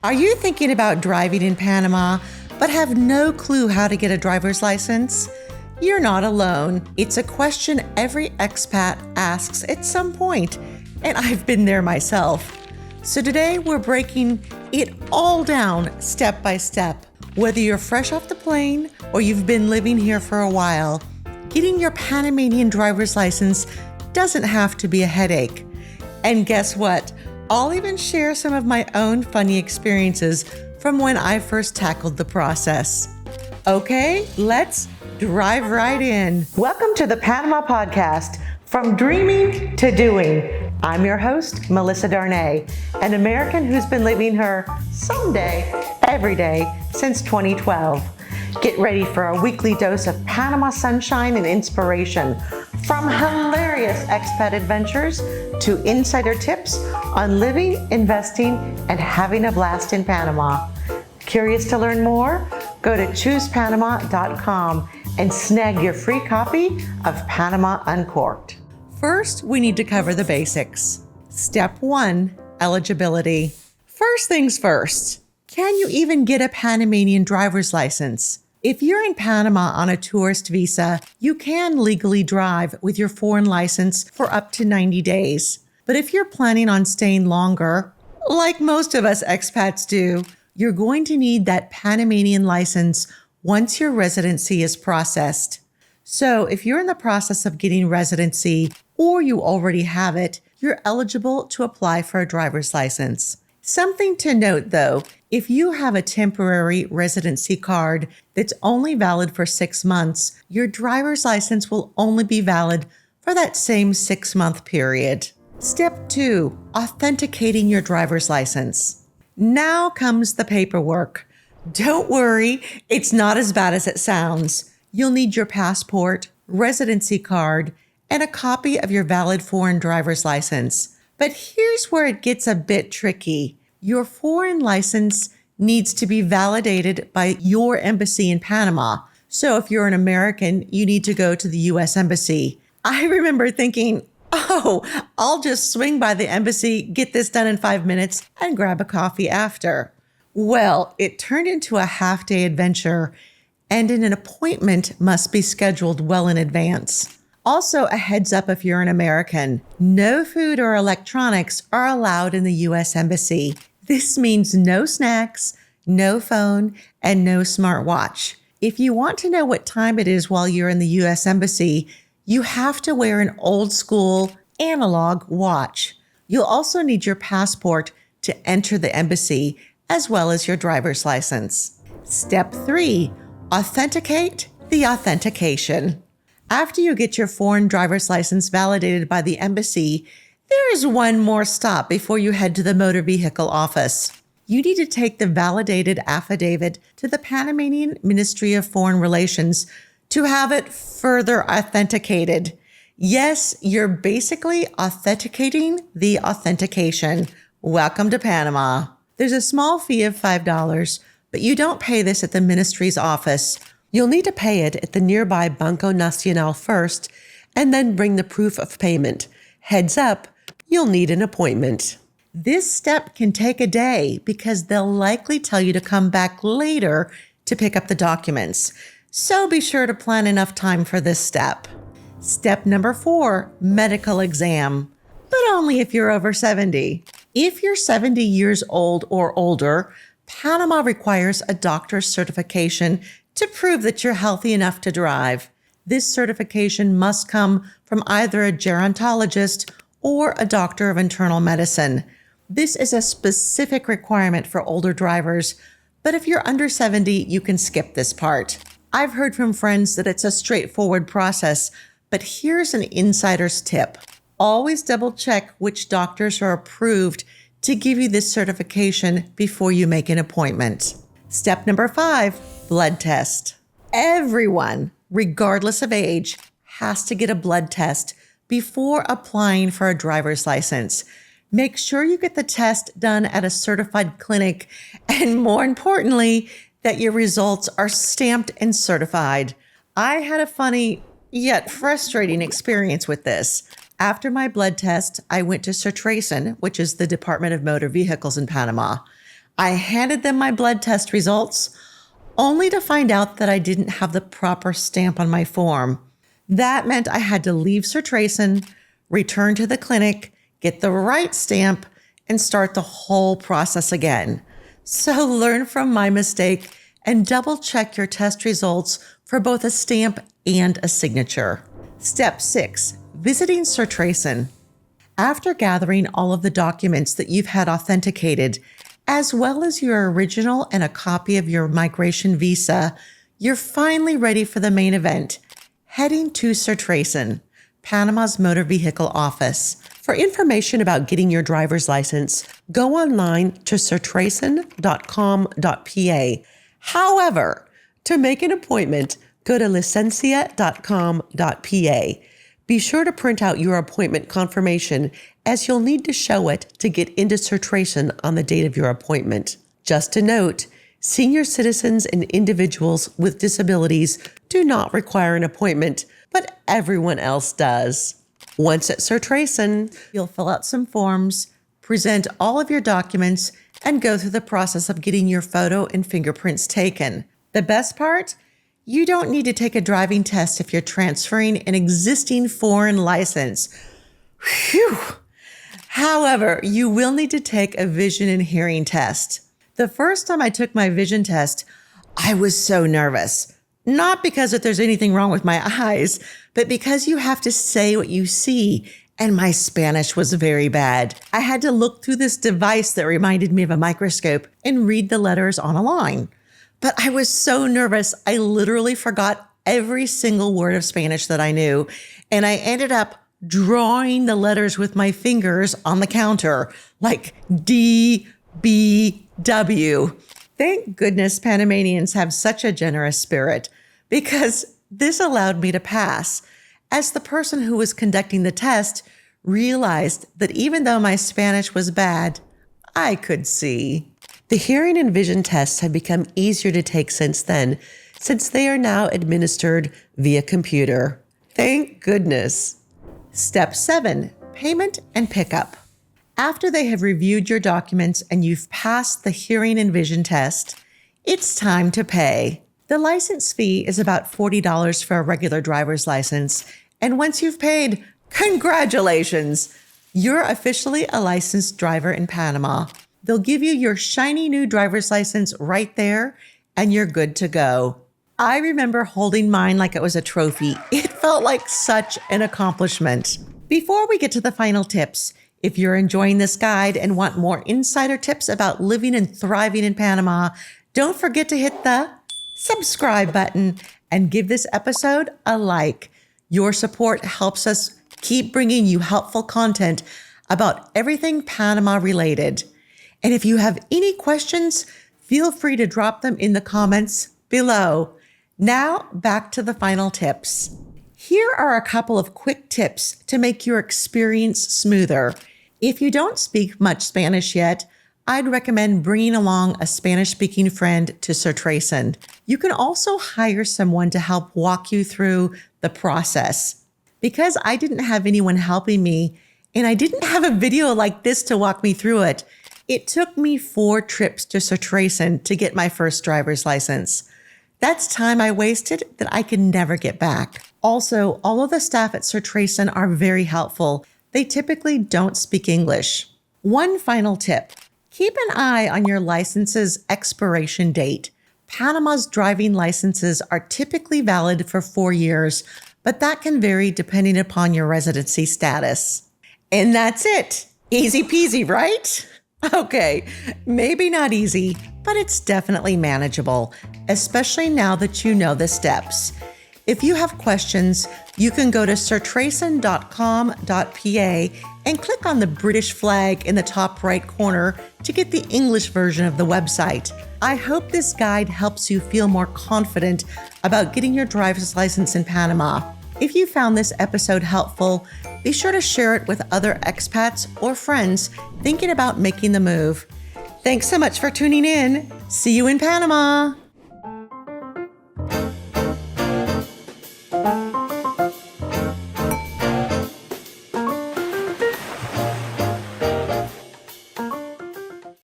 Are you thinking about driving in Panama, but have no clue how to get a driver's license? You're not alone. It's a question every expat asks at some point, and I've been there myself. So today we're breaking it all down step by step. Whether you're fresh off the plane or you've been living here for a while, getting your Panamanian driver's license doesn't have to be a headache. And guess what? I'll even share some of my own funny experiences from when I first tackled the process. Okay, let's drive right in. Welcome to the Panama Podcast, From Dreaming to Doing. I'm your host, Melissa Darnay, an American who's been living her someday, every day since 2012. Get ready for a weekly dose of Panama sunshine and inspiration, from hilarious expat adventures to insider tips on living, investing, and having a blast in Panama. Curious to learn more? Go to choosepanama.com and snag your free copy of Panama Uncorked. First, we need to cover the basics. Step 1, eligibility. First things first, can you even get a Panamanian driver's license? If you're in Panama on a tourist visa, you can legally drive with your foreign license for up to 90 days. But if you're planning on staying longer, like most of us expats do, you're going to need that Panamanian license once your residency is processed. So if you're in the process of getting residency or you already have it, you're eligible to apply for a driver's license. Something to note though, if you have a temporary residency card that's only valid for 6 months, your driver's license will only be valid for that same 6-month period. Step 2, authenticating your driver's license. Now comes the paperwork. Don't worry, it's not as bad as it sounds. You'll need your passport, residency card, and a copy of your valid foreign driver's license. But here's where it gets a bit tricky. Your foreign license needs to be validated by your embassy in Panama. So if you're an American, you need to go to the U.S. Embassy. I remember thinking, I'll just swing by the embassy, get this done in 5 minutes, and grab a coffee after. Well, it turned into a half-day adventure, and an appointment must be scheduled well in advance. Also, a heads up if you're an American, no food or electronics are allowed in the U.S. Embassy. This means no snacks, no phone, and no smartwatch. If you want to know what time it is while you're in the U.S. Embassy, you have to wear an old school analog watch. You'll also need your passport to enter the embassy, as well as your driver's license. Step 3, authenticate the authentication. After you get your foreign driver's license validated by the embassy, there is one more stop before you head to the motor vehicle office. You need to take the validated affidavit to the Panamanian Ministry of Foreign Relations to have it further authenticated. Yes, you're basically authenticating the authentication. Welcome to Panama. There's a small fee of $5, but you don't pay this at the ministry's office. You'll need to pay it at the nearby Banco Nacional first, and then bring the proof of payment. Heads up, you'll need an appointment. This step can take a day because they'll likely tell you to come back later to pick up the documents. So be sure to plan enough time for this step. Step number 4, medical exam, but only if you're over 70. If you're 70 years old or older, Panama requires a doctor's certification to prove that you're healthy enough to drive. This certification must come from either a gerontologist or a doctor of internal medicine. This is a specific requirement for older drivers, but if you're under 70, you can skip this part. I've heard from friends that it's a straightforward process, but here's an insider's tip. Always double check which doctors are approved to give you this certification before you make an appointment. Step number 5, blood test. Everyone, regardless of age, has to get a blood test before applying for a driver's license. Make sure you get the test done at a certified clinic, and more importantly, that your results are stamped and certified. I had a funny yet frustrating experience with this. After my blood test, I went to Tracon, which is the Department of Motor Vehicles in Panama. I handed them my blood test results, only to find out that I didn't have the proper stamp on my form. That meant I had to leave Sir Tracon, return to the clinic, get the right stamp, and start the whole process again. So learn from my mistake and double check your test results for both a stamp and a signature. Step 6, visiting Sir Tracon. After gathering all of the documents that you've had authenticated, as well as your original and a copy of your migration visa, you're finally ready for the main event, heading to Sir Tracon, Panama's motor vehicle office. For information about getting your driver's license, go online to sirtracon.com.pa. However, to make an appointment, go to licencia.com.pa. Be sure to print out your appointment confirmation, as you'll need to show it to get into Sir Tracon on the date of your appointment. Just a note, senior citizens and individuals with disabilities do not require an appointment, but everyone else does. Once at Sir Tracon, you'll fill out some forms, present all of your documents, and go through the process of getting your photo and fingerprints taken. The best part? You don't need to take a driving test if you're transferring an existing foreign license. Phew! However, you will need to take a vision and hearing test. The first time I took my vision test, I was so nervous. Not because that there's anything wrong with my eyes, but because you have to say what you see, and my Spanish was very bad. I had to look through this device that reminded me of a microscope and read the letters on a line. But I was so nervous, I literally forgot every single word of Spanish that I knew, and I ended up drawing the letters with my fingers on the counter, like D, B, W. Thank goodness Panamanians have such a generous spirit, because this allowed me to pass, as the person who was conducting the test realized that even though my Spanish was bad, I could see. The hearing and vision tests have become easier to take since then, since they are now administered via computer. Thank goodness. Step 7, payment and pickup. After they have reviewed your documents and you've passed the hearing and vision test, it's time to pay. The license fee is about $40 for a regular driver's license, and once you've paid, congratulations! You're officially a licensed driver in Panama. They'll give you your shiny new driver's license right there, and you're good to go. I remember holding mine like it was a trophy. It felt like such an accomplishment. Before we get to the final tips, if you're enjoying this guide and want more insider tips about living and thriving in Panama, don't forget to hit the subscribe button and give this episode a like. Your support helps us keep bringing you helpful content about everything Panama related. And if you have any questions, feel free to drop them in the comments below. Now, back to the final tips. Here are a couple of quick tips to make your experience smoother. If you don't speak much Spanish yet, I'd recommend bringing along a Spanish-speaking friend to Sir Tracon. You can also hire someone to help walk you through the process. Because I didn't have anyone helping me, and I didn't have a video like this to walk me through it, it took me 4 trips to Sir Tracon to get my first driver's license. That's time I wasted that I can never get back. Also, all of the staff at Sir Tracon are very helpful. They typically don't speak English. One final tip. Keep an eye on your license's expiration date. Panama's driving licenses are typically valid for 4 years, but that can vary depending upon your residency status. And that's it. Easy peasy, right? Okay, maybe not easy, but it's definitely manageable, especially now that you know the steps. If you have questions, you can go to sirtracon.com.pa and click on the British flag in the top right corner to get the English version of the website. I hope this guide helps you feel more confident about getting your driver's license in Panama. If you found this episode helpful, be sure to share it with other expats or friends thinking about making the move. Thanks so much for tuning in. See you in Panama.